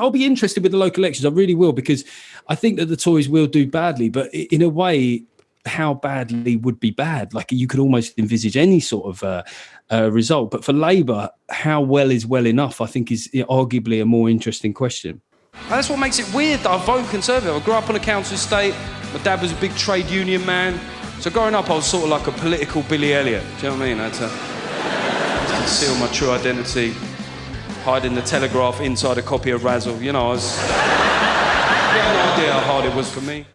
I'll be interested with the local elections. I really will, because I think that the Tories will do badly, but in a way, how badly would be bad? Like, you could almost envisage any sort of result. But for Labour, how well is well enough, I think, is arguably a more interesting question. And that's what makes it weird that I vote Conservative. I grew up on a council estate. My dad was a big trade union man. So growing up, I was sort of like a political Billy Elliot. Do you know what I mean? I had to conceal my true identity, hiding the Telegraph inside a copy of Razzle. You know, I had no idea how hard it was for me.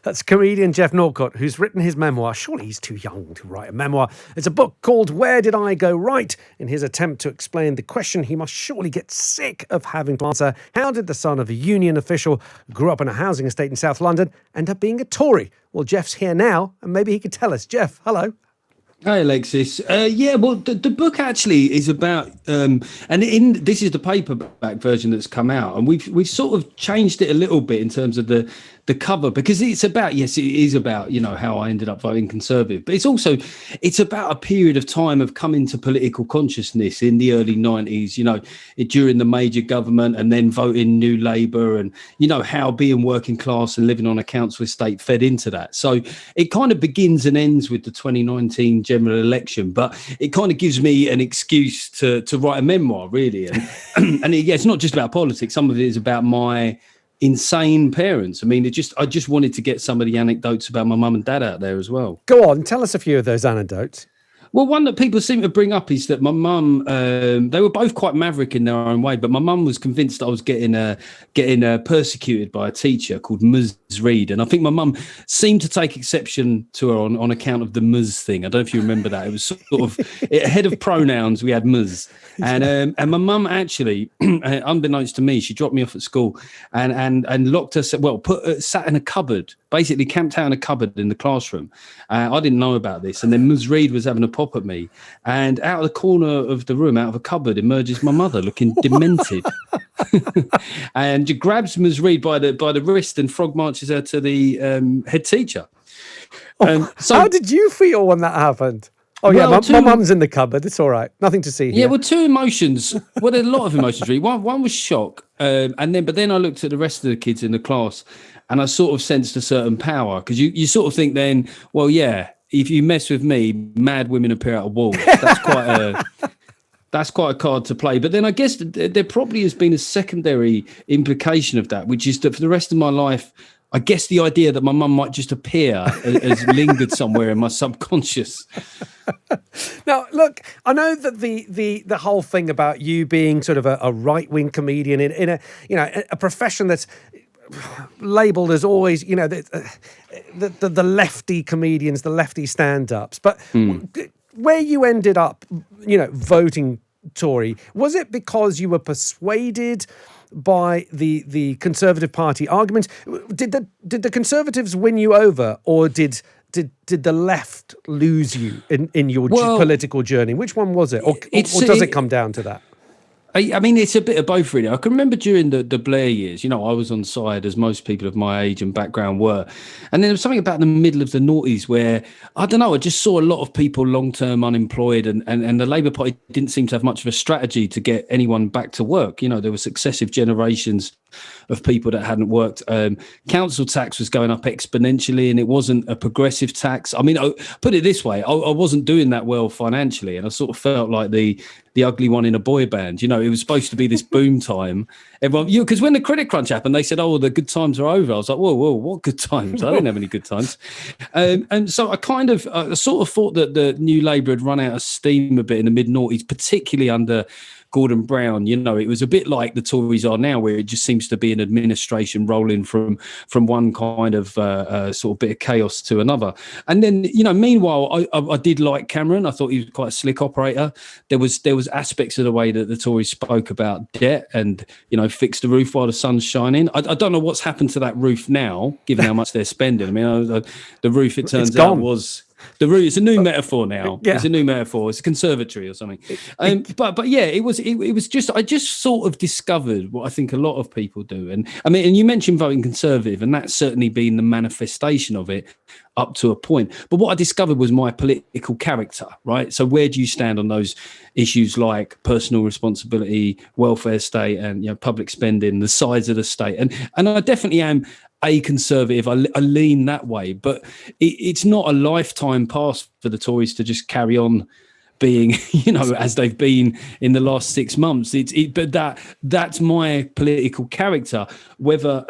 That's comedian Geoff Norcott, who's written his memoir. Surely he's too young to write a memoir. It's a book called Where Did I Go Right? In his attempt to explain the question he must surely get sick of having to answer. How did the son of a union official grew up in a housing estate in South London end up being a Tory? Well, Geoff's here now, and maybe he could tell us. Geoff, hello. Hi, Alexis. Well, the book actually is about, this is the paperback version that's come out, and we've sort of changed it a little bit in terms of the cover, because it's about, yes, it is about, how I ended up voting Conservative, but it's about a period of time of coming to political consciousness in the early 90s, during the major government, and then voting New Labour, and, how being working class and living on a council estate fed into that. So it kind of begins and ends with the 2019 general election, but it kind of gives me an excuse to write a memoir, really. And it's not just about politics. Some of it is about my insane parents. I mean, I just wanted to get some of the anecdotes about my mum and dad out there as well. Go on, tell us a few of those anecdotes. Well, one that people seem to bring up is that my mum, they were both quite maverick in their own way, but my mum was convinced I was getting persecuted by a teacher called Ms. Reed. And I think my mum seemed to take exception to her on account of the Ms thing. I don't know if you remember that. It was sort of ahead of pronouns, we had Ms. And my mum actually, unbeknownst to me, she dropped me off at school and locked us, sat in a cupboard, basically camped out in a cupboard in the classroom. I didn't know about this. And then Ms. Reed was having a pop at me, and out of the corner of the room, out of a cupboard, emerges my mother looking demented. And she grabs Ms. Reed by the wrist and frog marches her to the head teacher. So how did you feel when that happened? Oh, well, yeah, my mum's in the cupboard. It's all right. Nothing to see here. Yeah, well, two emotions. Well, there are a lot of emotions, really. One was shock. But then I looked at the rest of the kids in the class, and I sort of sensed a certain power, because you sort of think then, well, yeah, if you mess with me, mad women appear out of walls. That's quite a card to play. But then I guess there probably has been a secondary implication of that, which is that for the rest of my life, I guess the idea that my mum might just appear has lingered somewhere in my subconscious. Now, look, I know that the whole thing about you being sort of a right-wing comedian in a profession that's labelled as always, the lefty comedians, the lefty stand-ups. But where you ended up, voting Tory, was it because you were persuaded by the Conservative Party argument? Did the Conservatives win you over, or did the left lose you in your political journey? Which one was it, or does it come down to that? I mean, it's a bit of both, really. I can remember during the Blair years, I was on side, as most people of my age and background were. And then there was something about the middle of the noughties where, I don't know, I just saw a lot of people long-term unemployed, and the Labour Party didn't seem to have much of a strategy to get anyone back to work. There were successive generations of people that hadn't worked. Council tax was going up exponentially, and it wasn't a progressive tax. I mean, put it this way, I wasn't doing that well financially, and I sort of felt like the ugly one in a boy band. It was supposed to be this boom time. Everyone, because when the credit crunch happened, they said, "Oh, the good times are over." I was like, "Whoa, what good times? I didn't have any good times." And so I sort of thought that the New Labour had run out of steam a bit in the mid-noughties, particularly under Gordon Brown. It was a bit like the Tories are now, where it just seems to be an administration rolling from one kind of sort of bit of chaos to another. And then, meanwhile, I did like Cameron. I thought he was quite a slick operator. There was aspects of the way that the Tories spoke about debt and, fix the roof while the sun's shining. I don't know what's happened to that roof now, given how much they're spending. I mean, the roof, it turns out, was The route. It's a new metaphor now. Yeah. It's a new metaphor. It's a conservatory or something. But yeah, it was just, I just sort of discovered what I think a lot of people do. And I mean, and you mentioned voting Conservative, and that's certainly been the manifestation of it up to a point. But what I discovered was my political character, right? So where do you stand on those issues like personal responsibility, welfare state, and, you know, public spending, the size of the state? And I definitely am a conservative. I lean that way, but it's not a lifetime pass for the Tories to just carry on being, you know, as they've been in the last 6 months. But that's my political character. Whether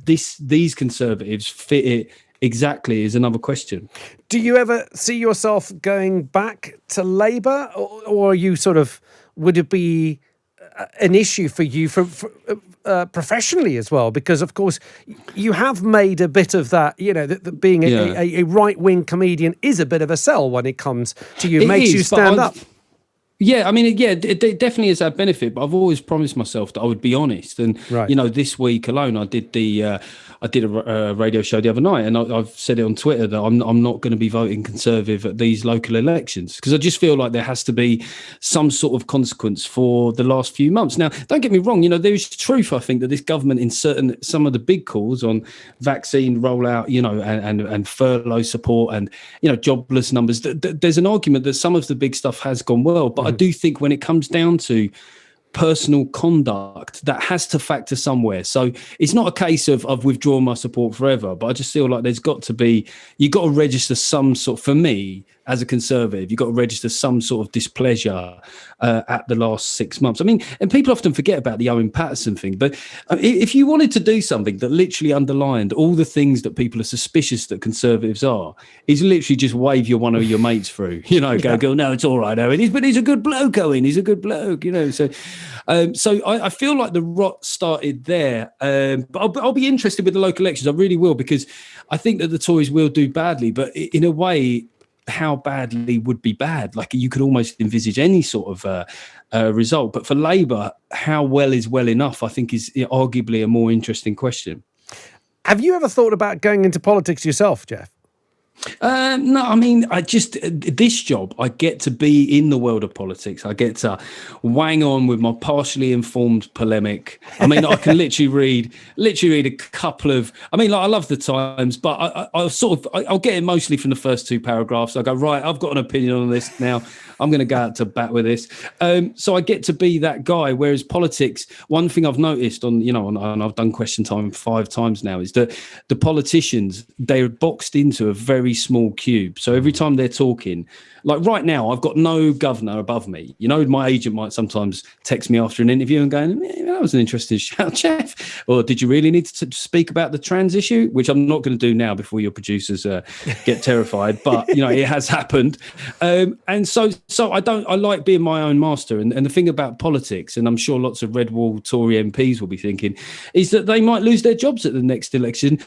these conservatives fit it exactly is another question. Do you ever see yourself going back to Labour, or are you sort of, would it be an issue for you professionally as well? Because of course you have made a bit of that, you know, that being a right-wing comedian is a bit of a sell when it comes to you. It makes you stand up. Yeah, I mean, yeah, it definitely is that benefit. But I've always promised myself that I would be honest. And you know, this week alone, I did a radio show the other night, and I've said it on Twitter that I'm not going to be voting Conservative at these local elections, because I just feel like there has to be some sort of consequence for the last few months. Now, don't get me wrong, you know, there is truth, I think, that this government in some of the big calls on vaccine rollout, you know, and furlough support and, you know, jobless numbers, there's an argument that some of the big stuff has gone well. But I do think when it comes down to personal conduct, that has to factor somewhere. So it's not a case of I've withdrawn my support forever, but I just feel like there's got to be, you've got to register some sort, for me as a Conservative, you've got to register some sort of displeasure at the last 6 months. I mean, and people often forget about the Owen Paterson thing, but if you wanted to do something that literally underlined all the things that people are suspicious that Conservatives are, is literally just wave one of your mates through, you know, go, no, it's all right, Owen, but he's a good bloke, Owen, he's a good bloke, you know. So I feel like the rot started there, but I'll be interested with the local elections. I really will, because I think that the Tories will do badly, but in a way, how badly would be bad? Like, you could almost envisage any sort of result. But for Labour, how well is well enough, I think, is arguably a more interesting question. Have you ever thought about going into politics yourself, Geoff? No, I mean, this job, I get to be in the world of politics. I get to wang on with my partially informed polemic. I mean, I can literally read a couple of, I mean, like, I love the Times, but I'll get it mostly from the first two paragraphs. I go, right, I've got an opinion on this now. I'm going to go out to bat with this. So I get to be that guy. Whereas politics, one thing I've noticed on, you know, and I've done Question Time 5 times now, is that the politicians, they're boxed into a very small cube. So every time they're talking, like right now, I've got no governor above me. You know, my agent might sometimes text me after an interview and going, that was an interesting shout, Geoff. Or did you really need to speak about the trans issue? Which I'm not going to do now before your producers get terrified. But, you know, it has happened. And so I like being my own master. And the thing about politics, and I'm sure lots of Red Wall Tory MPs will be thinking, is that they might lose their jobs at the next election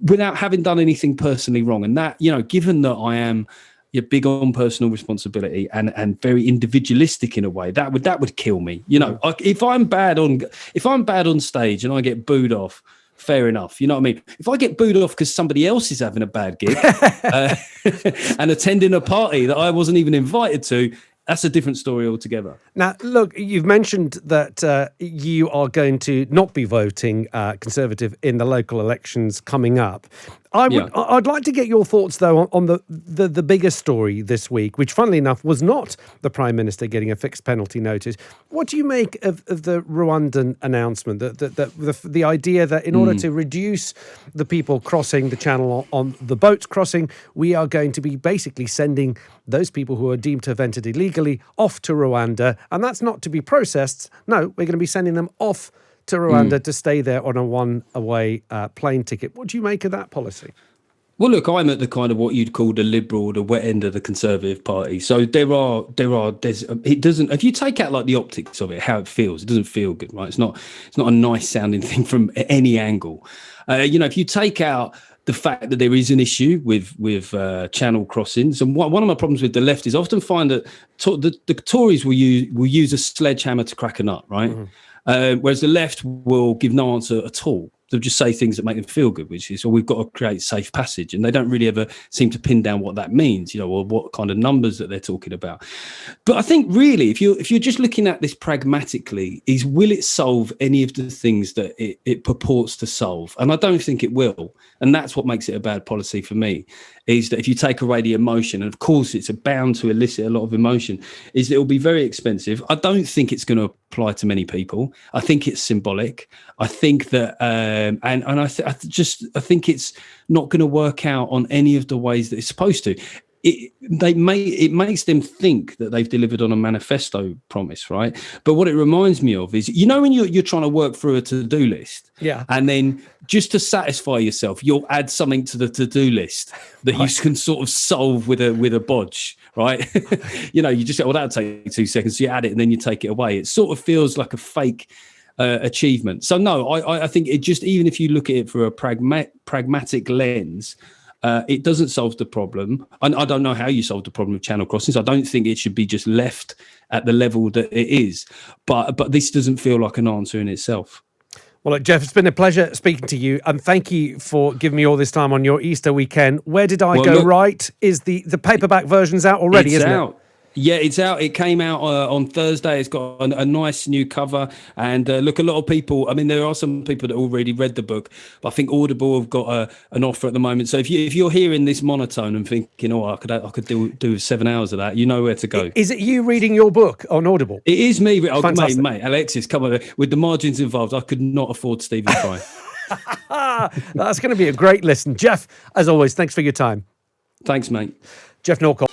without having done anything personally wrong. And that, you know, given that I am, you're big on personal responsibility and very individualistic in a way, that would kill me. You know, if I'm bad on stage and I get booed off, fair enough. You know what I mean? If I get booed off because somebody else is having a bad gig and attending a party that I wasn't even invited to, that's a different story altogether. Now, look, you've mentioned that you are going to not be voting Conservative in the local elections coming up. I'd like to get your thoughts, though, on the bigger story this week, which, funnily enough, was not the Prime Minister getting a fixed penalty notice. What do you make of the Rwandan announcement, the idea that in order to reduce the people crossing the channel on the boats crossing, we are going to be basically sending those people who are deemed to have entered illegally off to Rwanda, and that's not to be processed. No, we're going to be sending them off to Rwanda to stay there on a one-way plane ticket. What do you make of that policy? Well, look, I'm at the kind of what you'd call the liberal, the wet end of the Conservative Party. So it doesn't, if you take out like the optics of it, how it feels, it doesn't feel good, right? It's not a nice sounding thing from any angle. You know, if you take out the fact that there is an issue with channel crossings, and one of my problems with the left is I often find that the Tories will use a sledgehammer to crack a nut, right? Mm-hmm. Whereas the left will give no answer at all. They'll just say things that make them feel good, which is, we've got to create safe passage. And they don't really ever seem to pin down what that means, or what kind of numbers that they're talking about. But I think really, if you're just looking at this pragmatically, is will it solve any of the things that it purports to solve? And I don't think it will. And that's what makes it a bad policy for me, is that if you take away the emotion, and of course it's bound to elicit a lot of emotion, is that it will be very expensive. I don't think it's going to apply to many people. I think it's symbolic. I think that, I think it's not going to work out on any of the ways that it's supposed to. It makes them think that they've delivered on a manifesto promise, right? But what it reminds me of is, when you're trying to work through a to-do list, and then just to satisfy yourself, you'll add something to the to-do list that you can sort of solve with a bodge, right? You just say, well, that'll take 2 seconds. So you add it and then you take it away. It sort of feels like a fake achievement. So no, I think it just, even if you look at it through a pragmatic lens, it doesn't solve the problem. I don't know how you solve the problem of channel crossings. I don't think it should be just left at the level that it is. But this doesn't feel like an answer in itself. Well, look, Geoff, it's been a pleasure speaking to you, and thank you for giving me all this time on your Easter weekend. Where did I go right? Is the paperback version's out already, isn't it? Yeah, it's out. It came out on Thursday. It's got a nice new cover. And look, a lot of people, there are some people that already read the book, but I think Audible have got an offer at the moment. So if you're hearing this monotone and thinking, I could do 7 hours of that, you know where to go. Is it you reading your book on Audible? It is me. Mate, Alexis, come on. With the margins involved, I could not afford Stephen Fry. That's going to be a great listen. Geoff, as always, thanks for your time. Thanks, mate. Geoff Norcott.